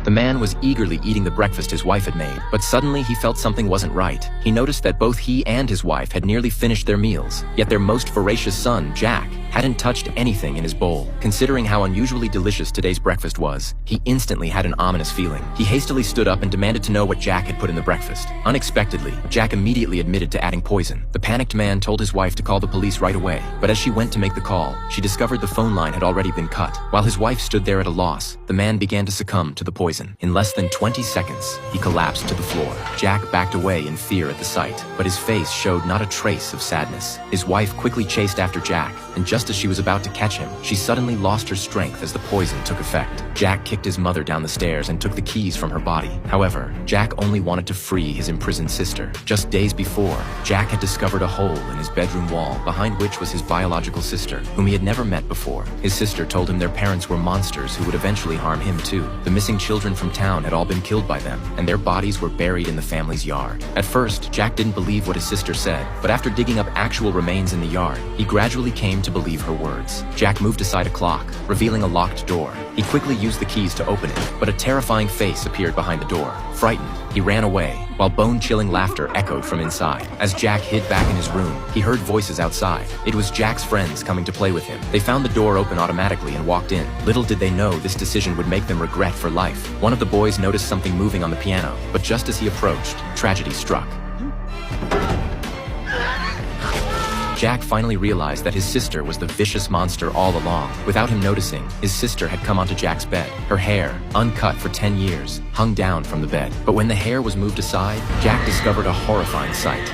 The man was eagerly eating the breakfast his wife had made, but suddenly he felt something wasn't right. He noticed that both he and his wife had nearly finished their meals, yet their most voracious son, Jack, hadn't touched anything in his bowl. Considering how unusually delicious today's breakfast was, he instantly had an ominous feeling. He hastily stood up and demanded to know what Jack had put in the breakfast. Unexpectedly, Jack immediately admitted to adding poison. The panicked man told his wife to call the police right away, but as she went to make the call, she discovered the phone line had already been cut. While his wife stood there at a loss, the man began to succumb to the poison. In less than 20 seconds, he collapsed to the floor. Jack backed away in fear at the sight, but his face showed not a trace of sadness. His wife quickly chased after Jack, and just as she was about to catch him, she suddenly lost her strength as the poison took effect. Jack kicked his mother down the stairs and took the keys from her body. However, Jack only wanted to free his imprisoned sister. Just days before, Jack had discovered a hole in his bedroom wall, behind which was his biological sister, whom he had never met before. His sister told him their parents were monsters who would eventually harm him too. The missing children from town had all been killed by them, and their bodies were buried in the family's yard. At first, Jack didn't believe what his sister said, but after digging up actual remains in the yard, he gradually came to believe her words. Jack moved aside a clock, revealing a locked door. He quickly used the keys to open it, but a terrifying face appeared behind the door. Frightened, he ran away, while bone-chilling laughter echoed from inside. As Jack hid back in his room, he heard voices outside. It was Jack's friends coming to play with him. They found the door open automatically and walked in. Little did they know this decision would make them regret for life. One of the boys noticed something moving on the piano, but just as he approached, tragedy struck. Jack finally realized that his sister was the vicious monster all along. Without him noticing, his sister had come onto Jack's bed. Her hair, uncut for 10 years, hung down from the bed. But when the hair was moved aside, Jack discovered a horrifying sight.